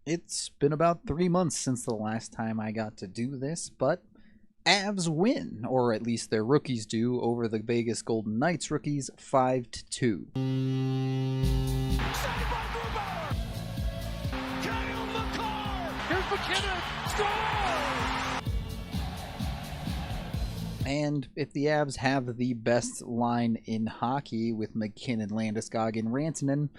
It's been about 3 months since the last time I got to do this, but Avs win, or at least their rookies do, over the Vegas Golden Knights rookies 5-2. And if the Avs have the best line in hockey with McKinnon, Landeskog, and Rantanen,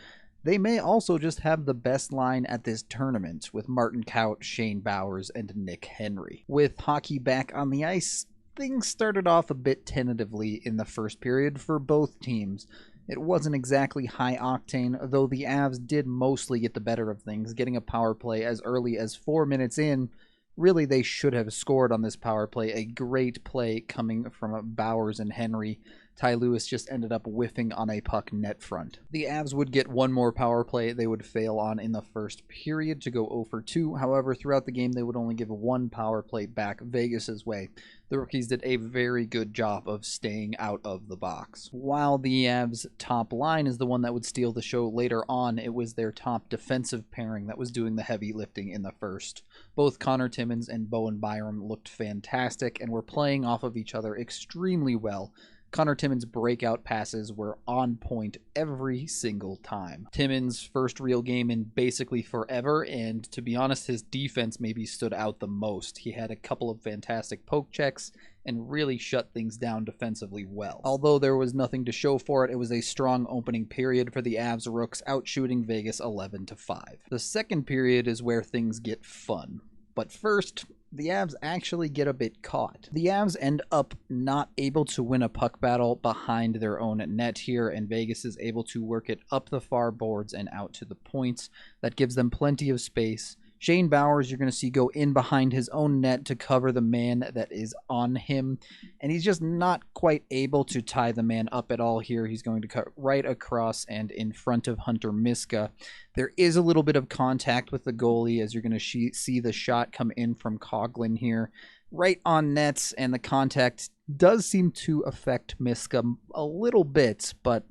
they may also just have the best line at this tournament with Martin Kaut, Shane Bowers, and Nick Henry. With hockey back on the ice, things started off a bit tentatively in the first period for both teams. It wasn't exactly high octane, though the Avs did mostly get the better of things, getting a power play as early as 4 minutes in. Really, they should have scored on this power play. A great play coming from Bowers and Henry. Ty Lewis just ended up whiffing on a puck net front. The Avs would get one more power play they would fail on in the first period to go 0 for 2. However, throughout the game, they would only give one power play back Vegas's way. The rookies did a very good job of staying out of the box. While the Avs' top line is the one that would steal the show later on, it was their top defensive pairing that was doing the heavy lifting in the first. Both Connor Timmins and Bowen Byram looked fantastic and were playing off of each other extremely well. Connor Timmins' breakout passes were on point every single time. Timmins' first real game in basically forever, and to be honest, his defense maybe stood out the most. He had a couple of fantastic poke checks and really shut things down defensively well. Although there was nothing to show for it, it was a strong opening period for the Avs Rooks, outshooting Vegas 11-5. The second period is where things get fun. But first, the Avs actually get a bit caught. The Avs end up not able to win a puck battle behind their own net here, and Vegas is able to work it up the far boards and out to the points. That gives them plenty of space. Shane Bowers, you're going to see go in behind his own net to cover the man that is on him, and he's just not quite able to tie the man up at all here. He's going to cut right across and in front of Hunter Miska. There is a little bit of contact with the goalie as you're going to see the shot come in from Coughlin here, right on nets, and the contact does seem to affect Miska a little bit, but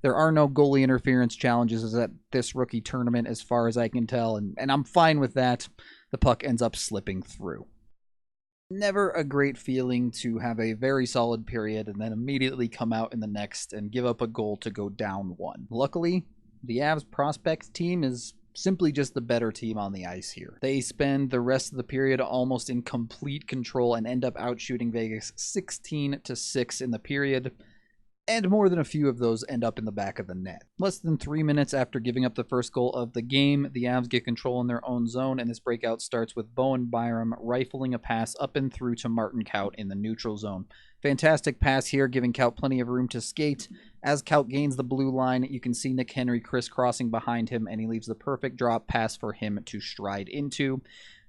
there are no goalie interference challenges at this rookie tournament as far as I can tell, and I'm fine with that. The puck ends up slipping through. Never a great feeling to have a very solid period and then immediately come out in the next and give up a goal to go down one. Luckily, the Avs prospects team is simply just the better team on the ice here. They spend the rest of the period almost in complete control and end up outshooting Vegas 16-6 in the period, and more than a few of those end up in the back of the net. Less than 3 minutes after giving up the first goal of the game, the Avs get control in their own zone, and this breakout starts with Bowen Byram rifling a pass up and through to Martin Kaut in the neutral zone. Fantastic pass here, giving Kaut plenty of room to skate. As Kaut gains the blue line, you can see Nick Henry crisscrossing behind him, and he leaves the perfect drop pass for him to stride into.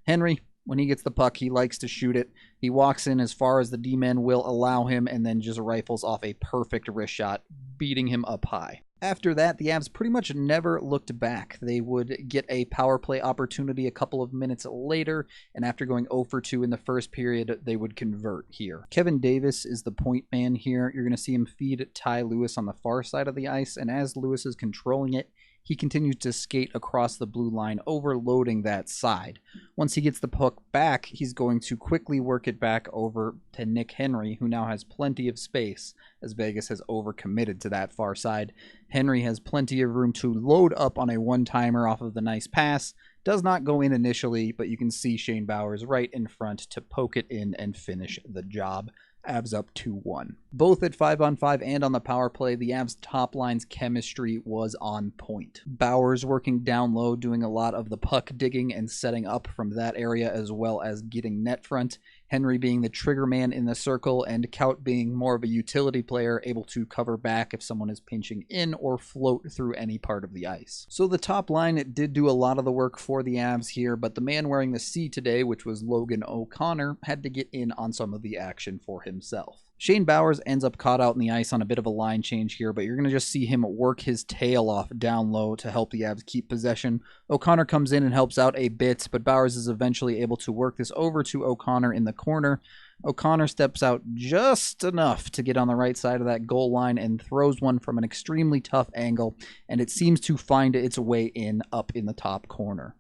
Henry, when he gets the puck, he likes to shoot it. He walks in as far as the D-man will allow him and then just rifles off a perfect wrist shot, beating him up high. After that, the Avs pretty much never looked back. They would get a power play opportunity a couple of minutes later, and after going 0 for 2 in the first period, they would convert here. Kevin Davis is the point man here. You're going to see him feed Ty Lewis on the far side of the ice, and as Lewis is controlling it, he continues to skate across the blue line, overloading that side. Once he gets the puck back, he's going to quickly work it back over to Nick Henry, who now has plenty of space, as Vegas has overcommitted to that far side. Henry has plenty of room to load up on a one-timer off of the nice pass. Does not go in initially, but you can see Shane Bowers right in front to poke it in and finish the job. Avs up 2-1. Both at 5-on-5 and on the power play, the Avs top line's chemistry was on point. Bowers working down low, doing a lot of the puck digging and setting up from that area, as well as getting net front. Henry being the trigger man in the circle, and Kaut being more of a utility player, able to cover back if someone is pinching in or float through any part of the ice. So the top line did do a lot of the work for the Avs here, but the man wearing the C today, which was Logan O'Connor, had to get in on some of the action for himself. Shane Bowers ends up caught out in the ice on a bit of a line change here, but you're going to just see him work his tail off down low to help the Avs keep possession. O'Connor comes in and helps out a bit, but Bowers is eventually able to work this over to O'Connor in the corner. O'Connor steps out just enough to get on the right side of that goal line and throws one from an extremely tough angle, and it seems to find its way in up in the top corner.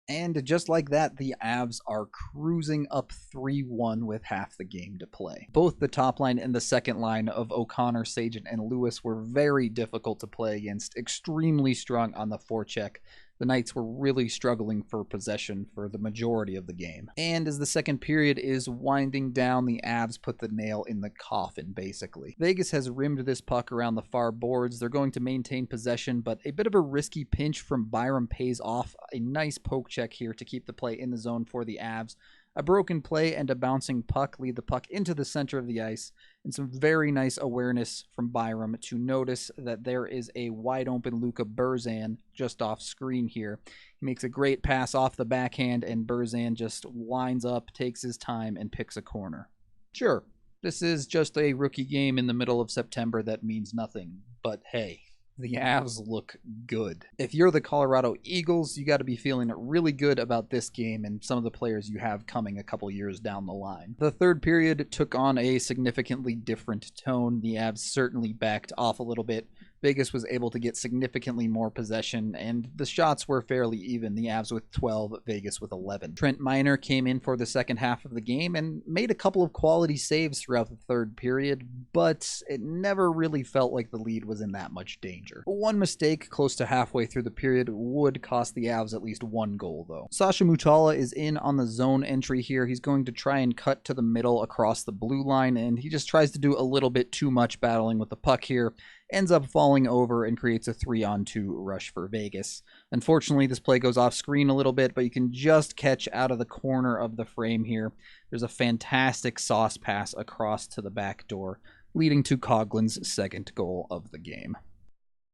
And just like that, the Avs are cruising up 3-1 with half the game to play. Both the top line and the second line of O'Connor, Sagent, and Lewis were very difficult to play against, extremely strong on the forecheck. The Knights were really struggling for possession for the majority of the game. And as the second period is winding down, the Avs put the nail in the coffin, basically. Vegas has rimmed this puck around the far boards. They're going to maintain possession, but a bit of a risky pinch from Byram pays off. A nice poke check here to keep the play in the zone for the Avs. A broken play and a bouncing puck lead the puck into the center of the ice, and some very nice awareness from Byram to notice that there is a wide open Luka Burzan just off screen here. He makes a great pass off the backhand, and Burzan just lines up, takes his time, and picks a corner. Sure, this is just a rookie game in the middle of September that means nothing, but hey, the Avs look good. If you're the Colorado Eagles, you got to be feeling really good about this game and some of the players you have coming a couple years down the line. The third period took on a significantly different tone. The Avs certainly backed off a little bit. Vegas was able to get significantly more possession, and the shots were fairly even. The Avs with 12, Vegas with 11. Trent Miner came in for the second half of the game and made a couple of quality saves throughout the third period, but it never really felt like the lead was in that much danger. One mistake close to halfway through the period would cost the Avs at least one goal, though. Sasha Mutala is in on the zone entry here. He's going to try and cut to the middle across the blue line, and he just tries to do a little bit too much battling with the puck here. Ends up falling over and creates a 3-on-2 rush for Vegas. Unfortunately, this play goes off screen a little bit, but you can just catch out of the corner of the frame here. There's a fantastic sauce pass across to the back door, leading to Coughlin's second goal of the game.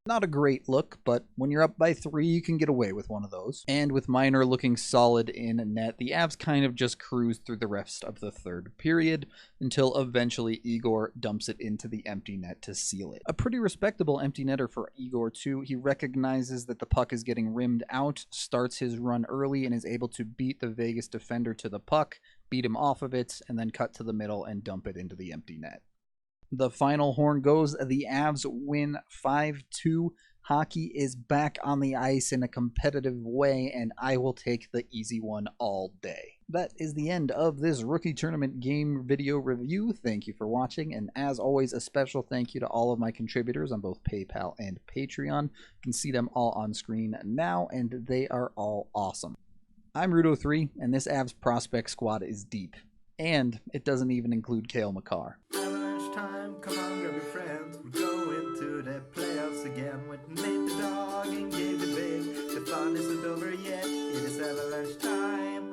Not a great look, but when you're up by 3, you can get away with one of those. And with Miner looking solid in net, the Avs kind of just cruised through the rest of the third period until eventually Igor dumps it into the empty net to seal it. A pretty respectable empty netter for Igor too. He recognizes that the puck is getting rimmed out, starts his run early, and is able to beat the Vegas defender to the puck, beat him off of it, and then cut to the middle and dump it into the empty net. The final horn goes. The Avs win 5-2. Hockey is back on the ice in a competitive way, and I will take the easy one all day. That is the end of this rookie tournament game video review. Thank you for watching, and as always, a special thank you to all of my contributors on both PayPal and Patreon. You can see them all on screen now, and they are all awesome. I'm Rudo3, and this Avs prospect squad is deep, and it doesn't even include Cale Makar. Time, come on, grab your friends. We're going to the playoffs again with Nate the dog and Gabe the big. The fun isn't over yet. It is Avalanche time.